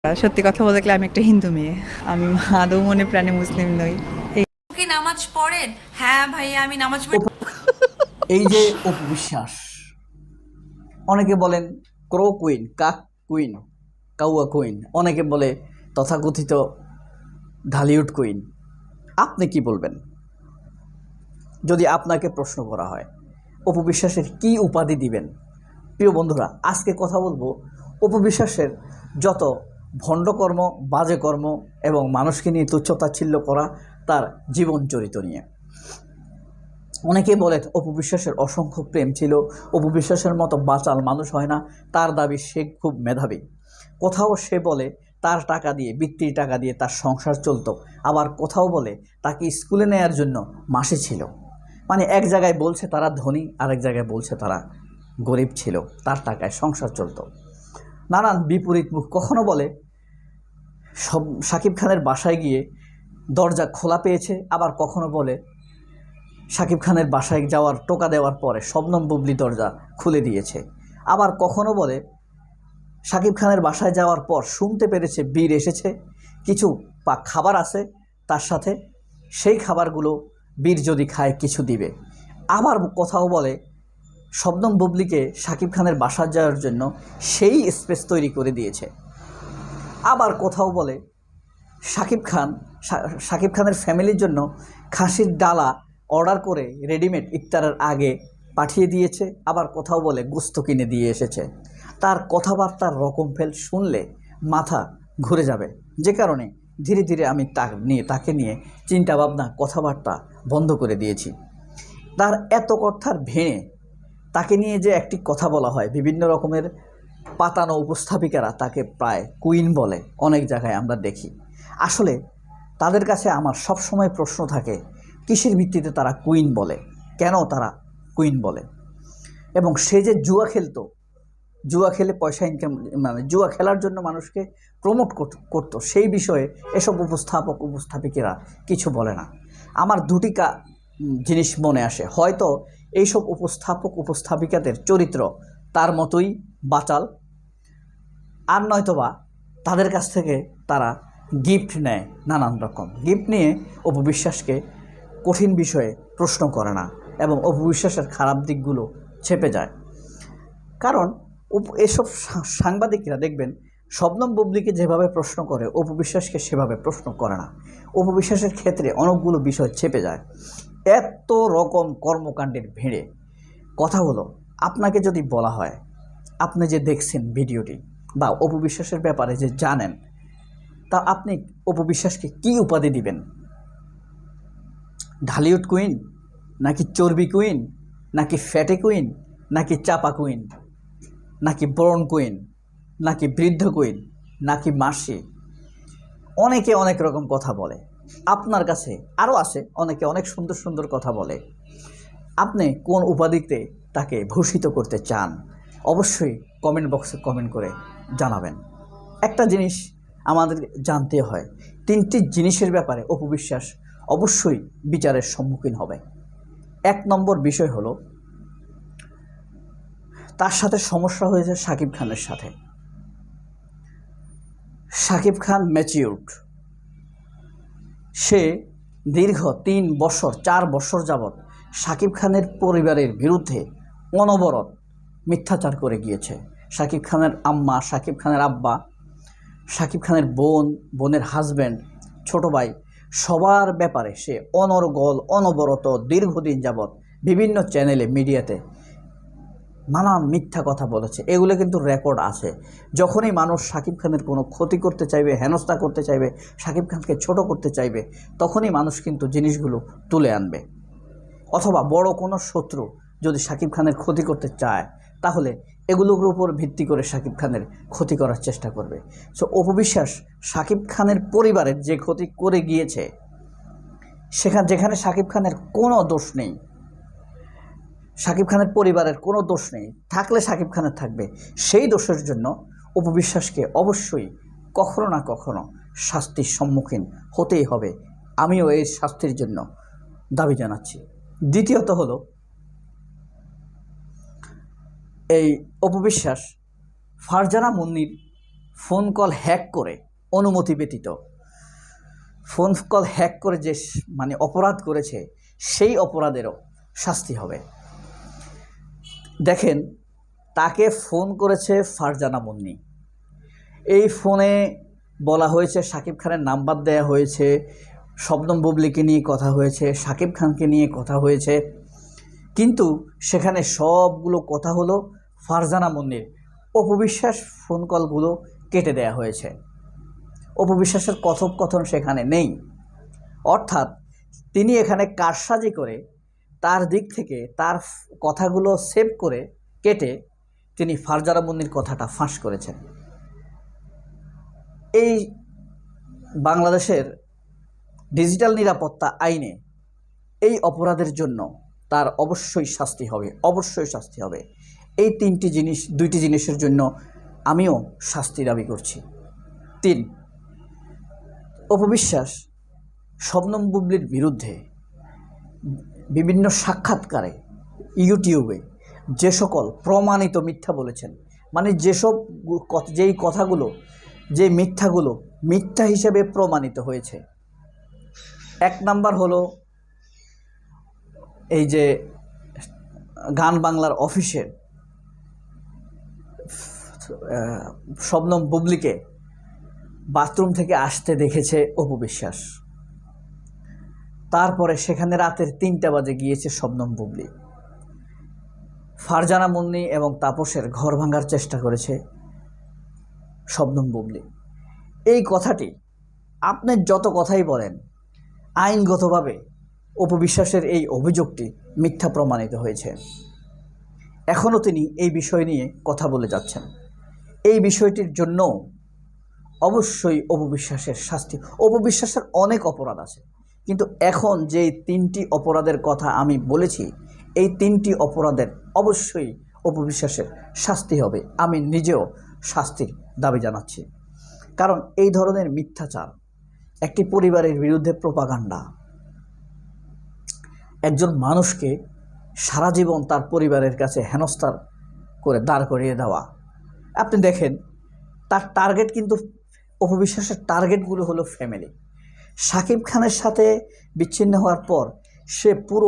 সত্যি কথা বলতে গেলে আমি একটা হিন্দু মেয়ে। আমি আদৌ মনে প্রাণে মুসলিম নই। কি নামাজ পড়েন? হ্যাঁ ভাইয়া, আমি নামাজ পড়ি। এই যে অপবিশ্বাস, অনেকে বলেন ক্রো কুইন, কাক কুইন, কাউয়া কুইন, অনেকে বলে তথাকথিত ঢালিউড কুইন। আপনি কি বলবেন যদি আপনাকে প্রশ্ন করা হয় অপবিশ্বাসের কি উপাধি দিবেন? প্রিয় বন্ধুরা, আজকে কথা বলবো অপবিশ্বাসের যত ভণ্ডকর্ম, বাজে কর্ম এবং মানুষকে নিয়ে তুচ্ছতাচ্ছিল্য করা তার জীবন চরিত্র নিয়ে। অনেকে বলে অপবিশ্বাসের অসংখ্য প্রেম ছিল, অপবিশ্বাসের মতো বাচাল মানুষ হয় না। তার দাবি সে খুব মেধাবী। কোথাও সে বলে তার টাকা দিয়ে, বৃত্তির টাকা দিয়ে তার সংসার চলতো, আবার কোথাও বলে তাকে স্কুলে নেওয়ার জন্য মাসে ছিল। মানে এক জায়গায় বলছে তারা ধনী, আরেক জায়গায় বলছে তারা গরিব ছিল, তার টাকায় সংসার চলতো। নানান বিপরীত মুখ। কখনো বলে শাকিব খানের বাসায় গিয়ে দরজা খোলা পেয়েছে, আবার কখনো বলে শাকিব খানের বাসায় যাওয়ার টোকা দেওয়ার পরে শবনম বুবলি দরজা খুলে দিয়েছে। আবার কখনো বলে শাকিব খানের বাসায় যাওয়ার পর শুনতে পেরেছে বীর এসেছে, কিছু খাবার আছে তার সাথে, সেই খাবারগুলো বীর যদি খায় কিছু দিবে। আবার কোথাও বলে শবনম বুবলিকে শাকিব খানের বাসায় যাওয়ার জন্য সেই স্পেস তৈরি করে দিয়েছে। আবার কোথাও বলে শাকিব খানের ফ্যামিলির জন্য খাসির ডালা অর্ডার করে রেডিমেড ইফতারের আগে পাঠিয়ে দিয়েছে। আবার কোথাও বলে গোস্ত কিনে দিয়ে এসেছে। তার কথাবার্তার রকম ফেল শুনলে মাথা ঘুরে যাবে, যে কারণে ধীরে ধীরে আমি তাকে নিয়ে চিন্তাভাবনা, কথাবার্তা বন্ধ করে দিয়েছি। তার এত কথার ভেঙে তাকে নিয়ে যে একটি কথা বলা হয়, বিভিন্ন রকমের পাতানো উপস্থাপিকারা তাকে প্রায় কুইন বলে, অনেক জায়গায় আমরা দেখি। আসলে তাদের কাছে আমার সব সময় প্রশ্ন থাকে, কিসের ভিত্তিতে তারা কুইন বলে, কেন তারা কুইন বলে? এবং সে যে জুয়া খেলতো, জুয়া খেলে পয়সা ইনকাম, মানে জুয়া খেলার জন্য মানুষকে প্রমোট করতো, সেই বিষয়ে এসব উপস্থাপিকেরা কিছু বলে না। আমার দুটি জিনিস মনে আসে, হয়তো এইসব উপস্থাপিকাদের চরিত্র তার মতোই বাচাল, আর নয়তোবা তাদের কাছ থেকে তারা গিফট নেয়, নানান রকম গিফট নিয়ে অপবিশ্বাসকে কঠিন বিষয়ে প্রশ্ন করে না এবং অপবিশ্বাসের খারাপ দিকগুলো ছেপে যায়। কারণ এসব সাংবাদিকরা দেখবেন শবনম বুবলিকে যেভাবে প্রশ্ন করে অপবিশ্বাসকে সেভাবে প্রশ্ন করে না। অপবিশ্বাসের ক্ষেত্রে অনেকগুলো বিষয় ছেপে যায়। এত রকম কর্মকাণ্ডের ভিড়ে কথা হলো, আপনাকে যদি বলা হয়, আপনি যে দেখছেন ভিডিওটি বা অপবিশ্বাসের ব্যাপারে যে জানেন, তা আপনি অপবিশ্বাসকে কি উপাধি দিবেন? ঢালিউড কুইন, নাকি চর্বি কুইন, নাকি ফ্যাটে কুইন, নাকি চাপা কুইন, নাকি ব্রন কুইন, নাকি বৃদ্ধ কুইন, নাকি মাসি? অনেকে অনেক রকম কথা বলে। আপনার কাছে আরও আছে, অনেকে অনেক সুন্দর সুন্দর কথা বলে। আপনি কোন উপাধিতে তাকে ভূষিত করতে চান? অবশ্যই কমেন্ট বক্সে কমেন্ট করে জানাবেন। একটা জিনিস আমাদের জানতে হয়, তিনটি জিনিসের ব্যাপারে অপবিশ্বাস অবশ্যই বিচারের সম্মুখীন হবে। এক নম্বর বিষয় হলো, তার সাথে সমস্যা হয়েছে শাকিব খানের সাথে। শাকিব খান ম্যাচিউরড, সে দীর্ঘ 3 বছর 4 বছর যাবৎ শাকিব খানের পরিবারের বিরুদ্ধে অনবরত মিথ্যাচার করে গিয়েছে। শাকিব খানের আম্মা, শাকিব খানের আব্বা, শাকিব খানের বোন, বোনের হাজব্যান্ড, ছোট ভাই, সবার ব্যাপারে সে অনর্গল অনবরত দীর্ঘদিন যাবৎ বিভিন্ন চ্যানেলে, মিডিয়াতে নানান মিথ্যা কথা বলেছে। এগুলো কিন্তু রেকর্ড আছে। যখনই মানুষ শাকিব খানের কোনো ক্ষতি করতে চাইবে, হেনস্থা করতে চাইবে, শাকিব খানকে ছোট করতে চাইবে, তখনই মানুষ কিন্তু জিনিসগুলো তুলে আনবে। অথবা বড় কোনো শত্রু যদি শাকিব খানের ক্ষতি করতে চায়, তাহলে এগুলোর উপর ভিত্তি করে শাকিব খানের ক্ষতি করার চেষ্টা করবে। সো অপবিশ্বাস শাকিব খানের পরিবারের যে ক্ষতি করে গিয়েছে, যেখানে শাকিব খানের কোনো দোষ নেই, শাকিব খানের পরিবারের কোনো দোষ নেই, থাকলে শাকিব খানের থাকবে, সেই দোষের জন্য অপবিশ্বাসকে অবশ্যই কখনো না কখনো শাস্তির সম্মুখীন হতেই হবে। আমিও এই শাস্তির জন্য দাবি জানাচ্ছি। দ্বিতীয়ত হলো, এই অপবিশ্বাস ফোন কল হ্যাক করে অনুমতি ব্যতীত ফোন কল হ্যাক করে যে মানে অপরাধ করেছে, সেই অপরাধেরও শাস্তি হবে। দেখেন, তাকে ফোন করেছে ফারজানা মুন্নি। এই ফোনে বলা হয়েছে, শাকিব খানের নাম্বার দেয়া হয়েছে, শবনম বুবলিকে নিয়ে কথা হয়েছে, শাকিব খানকে নিয়ে কথা হয়েছে, কিন্তু সেখানে সবগুলো কথা হলো ফারজানা মুন্নির। অপবিশ্বাস ফোন কলগুলো কেটে দেয়া হয়েছে। অপবিশ্বাসের কথোপকথন সেখানে নেই। অর্থাৎ তিনি এখানে কারসাজি করে তার দিক থেকে তার কথাগুলো সেভ করে কেটে তিনি ফারজানা মুন্নির কথাটা ফাঁস করেছেন। এই বাংলাদেশের ডিজিটাল নিরাপত্তা আইনে এই অপরাধের জন্য তার অবশ্যই শাস্তি হবে, অবশ্যই শাস্তি হবে। এই দুইটি জিনিসের জন্য আমিও শাস্তি দাবি করছি। 3, অপবিশ্বাস শবনম বুবলির বিরুদ্ধে বিভিন্ন সাক্ষাৎকারে ইউটিউবে যে সকল প্রমাণিত মিথ্যা বলেছেন, মানে যেই কথাগুলো, যে মিথ্যাগুলো মিথ্যা হিসেবে প্রমাণিত হয়েছে। 1 নাম্বার হলো এই যে গান বাংলার অফিসের শবনম বুবলিকে বাথরুম থেকে আসতে দেখেছে অপবিশ্বাস। তারপরে সেখানে রাতের 3টা বাজে গিয়েছে শবনম বুবলি। ফারজানা মুন্নি এবং তাপসের ঘর ভাঙার চেষ্টা করেছে শবনম বুবলি। এই কথাটি আপনি যত কথাই বলেন, আইনগতভাবে অপবিশ্বাসের এই অভিযোগটি মিথ্যা প্রমাণিত হয়েছে। এখনও তিনি এই বিষয় নিয়ে কথা বলে যাচ্ছেন। এই বিষয়টির জন্য অবশ্যই অপবিশ্বাসের শাস্তি। অপবিশ্বাসের অনেক অপরাধ আছে, কিন্তু এখন যে 3টি অপরাধের কথা আমি বলেছি, এই 3টি অপরাধের অবশ্যই অপবিশ্বাসের শাস্তি হবে। আমি নিজেও শাস্তির দাবি জানাচ্ছি, কারণ এই ধরনের মিথ্যাচার, একটি পরিবারের বিরুদ্ধে প্রোপাগান্ডা, একজন মানুষকে সারা জীবন তার পরিবারের কাছে হেনস্থা করে দাঁড় করিয়ে দেওয়া। আপনি দেখেন, তার টার্গেট কিন্তু, অপবিশ্বাসের টার্গেটগুলো হলো ফ্যামিলি। শাকিব খানের সাথে বিচ্ছিন্ন হওয়ার পর সে পুরো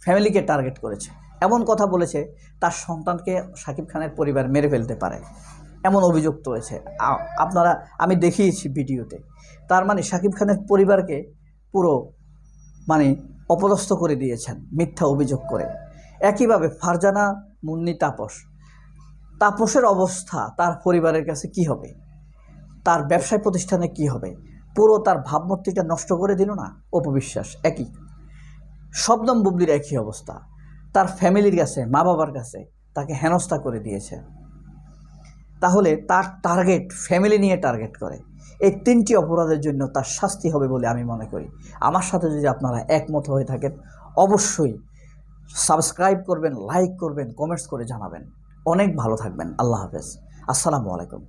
ফ্যামিলিকে টার্গেট করেছে। এমন কথা বলেছে তার সন্তানকে শাকিব খানের পরিবার মেরে ফেলতে পারে, এমন অভিযোগ রয়েছে। আমি দেখিয়েছি ভিডিওতে। তার মানে শাকিব খানের পরিবারকে পুরো অপদস্থ করে দিয়েছেন মিথ্যা অভিযোগ করে। একইভাবে ফারজানা মুন্নি তাপসের অবস্থা তার পরিবারের কাছে কি হবে, তার ব্যবসায় প্রতিষ্ঠানে কি হবে, পুরো তার ভাবমূর্তিটা নষ্ট করে দিল না অপবিশ্বাস। একই শবনম বুবলির একই অবস্থা, তার ফ্যামিলির কাছে, মা বাবার কাছে তাকে হেনস্থা করে দিয়েছে। তাহলে তার টার্গেট ফ্যামিলি নিয়ে টার্গেট করে। এই 3টি অপরাধের জন্য তার শাস্তি হবে বলে আমি মনে করি। আমার সাথে যদি আপনারা একমত হয়ে থাকেন, অবশ্যই সাবস্ক্রাইব করবেন, লাইক করবেন, কমেন্টস করে জানাবেন। অনেক ভালো থাকবেন। আল্লাহ হাফেজ। আসসালামু আলাইকুম।